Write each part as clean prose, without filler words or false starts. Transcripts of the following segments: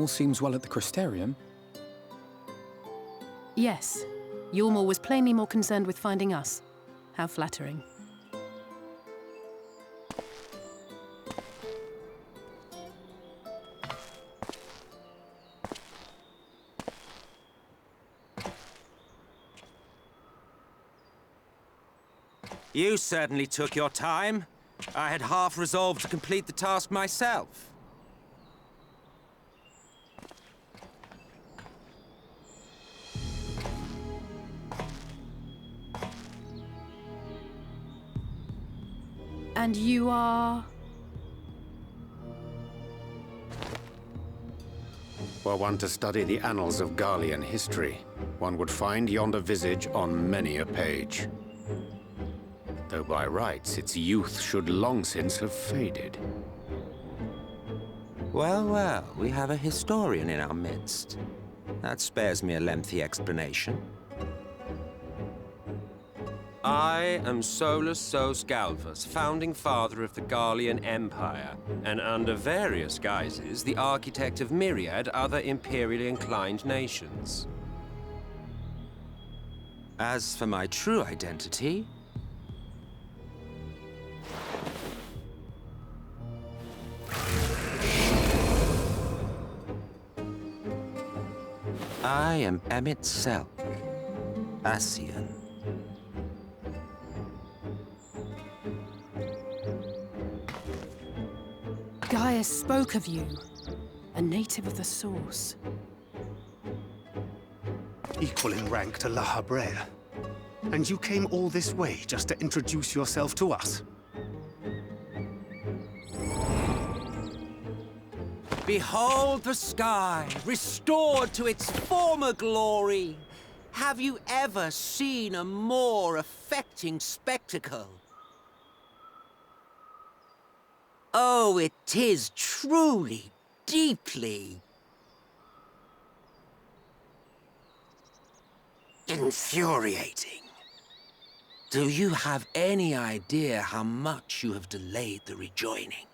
All seems well at the Crystarium. Yes. Yulmore was plainly more concerned with finding us. How flattering. You certainly took your time. I had half resolved to complete the task myself. And you are... Were one to study the annals of Garlean history, one would find yonder visage on many a page. Though by rights its youth should long since have faded. Well, well, we have a historian in our midst. That spares me a lengthy explanation. I am Solus Sos Galvus, founding father of the Garlean Empire, and under various guises, the architect of myriad other imperially inclined nations. As for my true identity, I am Emmett Selk, Ascian. Gaius spoke of you. A native of the Source. Equal in rank to La Habrea. And you came all this way just to introduce yourself to us? Behold the sky, restored to its former glory. Have you ever seen a more affecting spectacle? Oh, it is truly, deeply infuriating. Do you have any idea how much you have delayed the rejoining?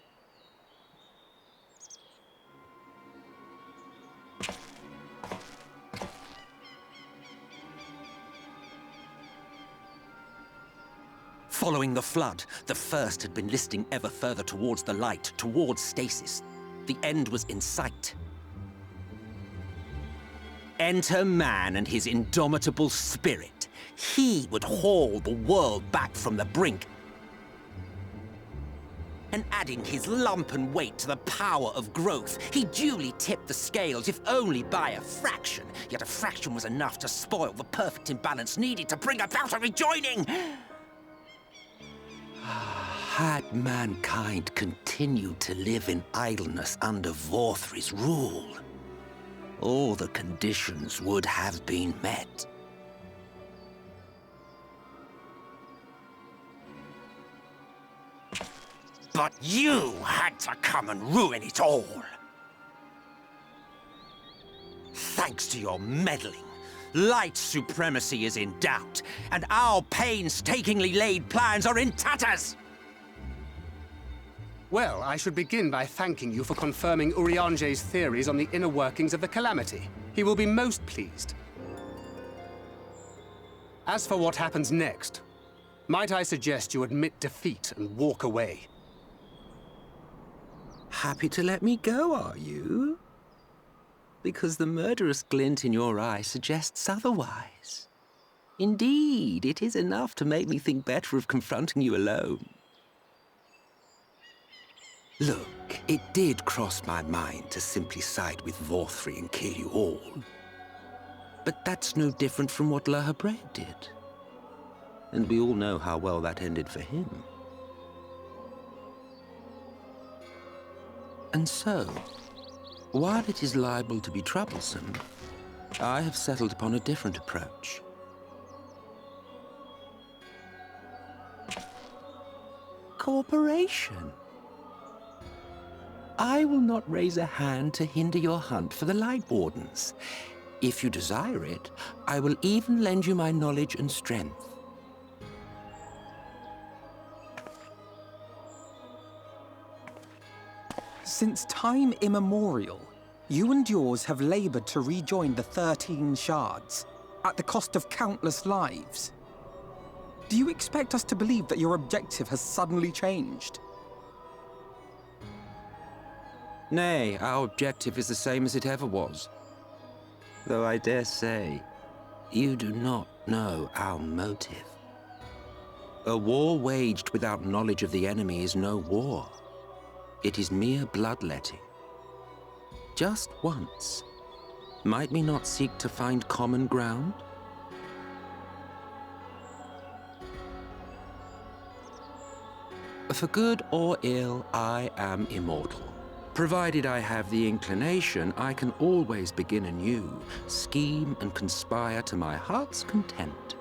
Following the flood, the First had been listing ever further towards the light, towards stasis. The end was in sight. Enter man and his indomitable spirit. He would haul the world back from the brink. And adding his lumpen weight to the power of growth, he duly tipped the scales, if only by a fraction. Yet a fraction was enough to spoil the perfect imbalance needed to bring about a rejoining. Had mankind continued to live in idleness under Vorthri's rule, all the conditions would have been met. But you had to come and ruin it all. Thanks to your meddling, light supremacy is in doubt, and our painstakingly laid plans are in tatters! Well, I should begin by thanking you for confirming Urianger's theories on the inner workings of the Calamity. He will be most pleased. As for what happens next, might I suggest you admit defeat and walk away? Happy to let me go, are you? Because the murderous glint in your eye suggests otherwise. Indeed, it is enough to make me think better of confronting you alone. Look, it did cross my mind to simply side with Vorthri and kill you all. But that's no different from what La Habrea did. And we all know how well that ended for him. And so, while it is liable to be troublesome, I have settled upon a different approach. Cooperation. I will not raise a hand to hinder your hunt for the Light Wardens. If you desire it, I will even lend you my knowledge and strength. Since time immemorial, You and yours have labored to rejoin the 13 shards, at the cost of countless lives. Do you expect us to believe that your objective has suddenly changed? Nay, our objective is the same as it ever was. Though I dare say, you do not know our motive. A war waged without knowledge of the enemy is no war. It is mere bloodletting. Just once, might we not seek to find common ground? For good or ill, I am immortal. Provided I have the inclination, I can always begin anew, scheme and conspire to my heart's content.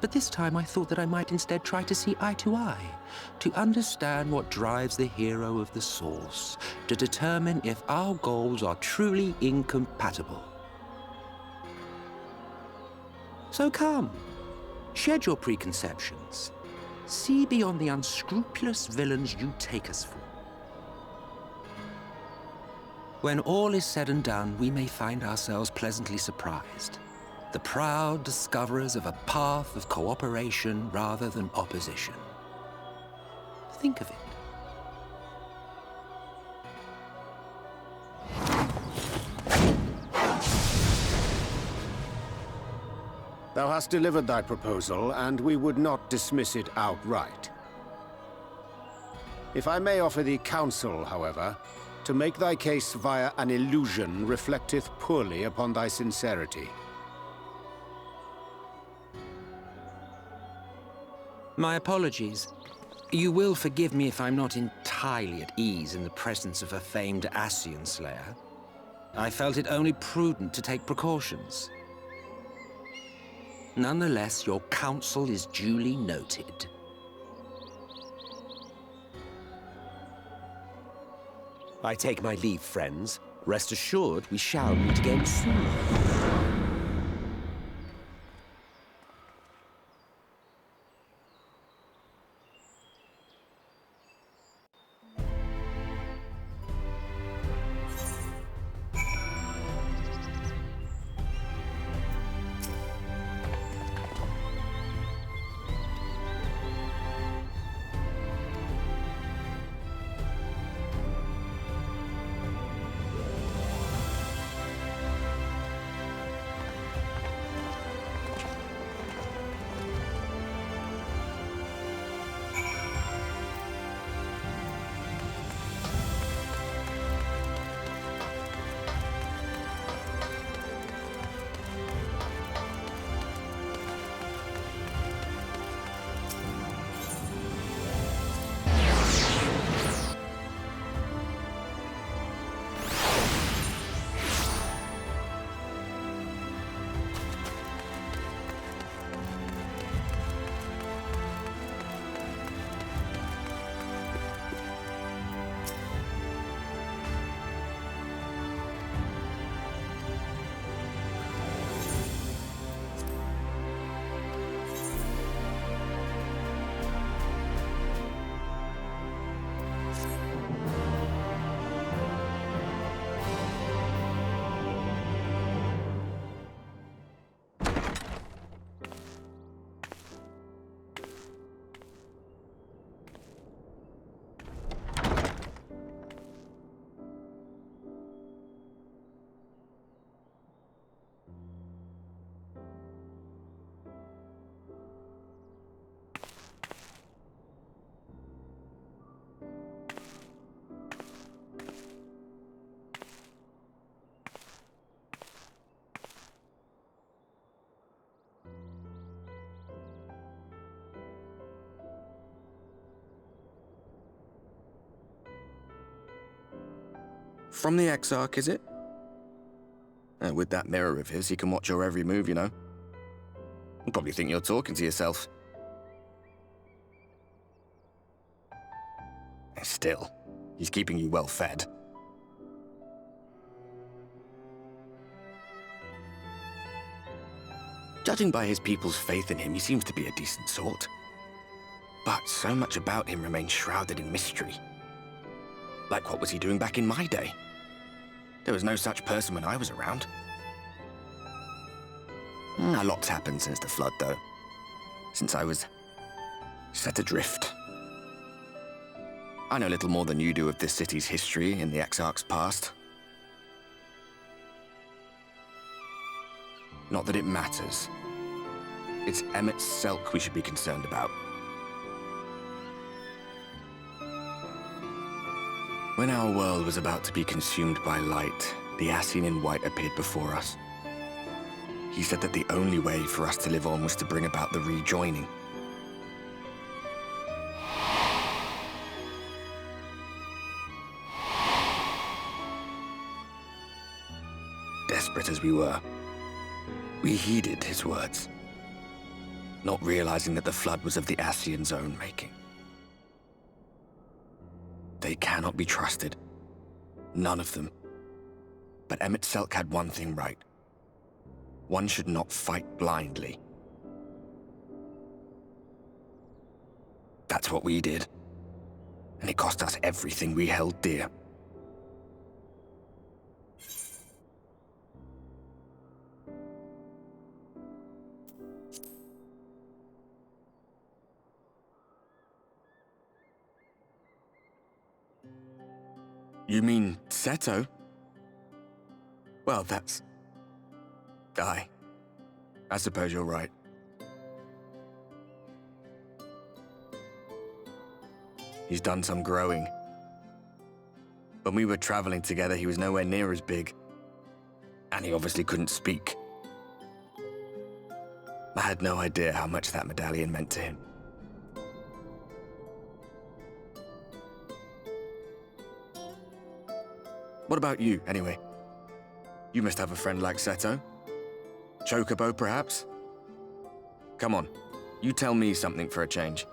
But this time I thought that I might instead try to see eye to eye, to understand what drives the hero of the source, to determine if our goals are truly incompatible. So come, shed your preconceptions. See beyond the unscrupulous villains you take us for. When all is said and done, we may find ourselves pleasantly surprised. The proud discoverers of a path of cooperation rather than opposition. Think of it. Thou hast delivered thy proposal, and we would not dismiss it outright. If I may offer thee counsel, however, to make thy case via an illusion reflecteth poorly upon thy sincerity. My apologies. You will forgive me if I'm not entirely at ease in the presence of a famed Ascian slayer. I felt it only prudent to take precautions. Nonetheless, your counsel is duly noted. I take my leave, friends. Rest assured, we shall meet again soon. From the Exarch, is it? With that mirror of his, he can watch your every move, you know. You'll probably think you're talking to yourself. Still, he's keeping you well fed. Judging by his people's faith in him, he seems to be a decent sort. But so much about him remains shrouded in mystery. Like, what was he doing back in my day? There was no such person when I was around. A lot's happened since the Flood, though. Since I was set adrift. I know little more than you do of this city's history in the Exarch's past. Not that it matters. It's Emmett Selk we should be concerned about. When our world was about to be consumed by light, the Ascian in white appeared before us. He said that the only way for us to live on was to bring about the rejoining. Desperate as we were, we heeded his words, not realizing that the Flood was of the Ascian's own making. They cannot be trusted. None of them. But Emmett Selk had one thing right. One should not fight blindly. That's what we did. And it cost us everything we held dear. You mean Seto? Well, that's... I suppose you're right. He's done some growing. When we were traveling together, he was nowhere near as big. And he obviously couldn't speak. I had no idea how much that medallion meant to him. What about you, anyway? You must have a friend like Seto. Chocobo, perhaps? Come on, you tell me something for a change.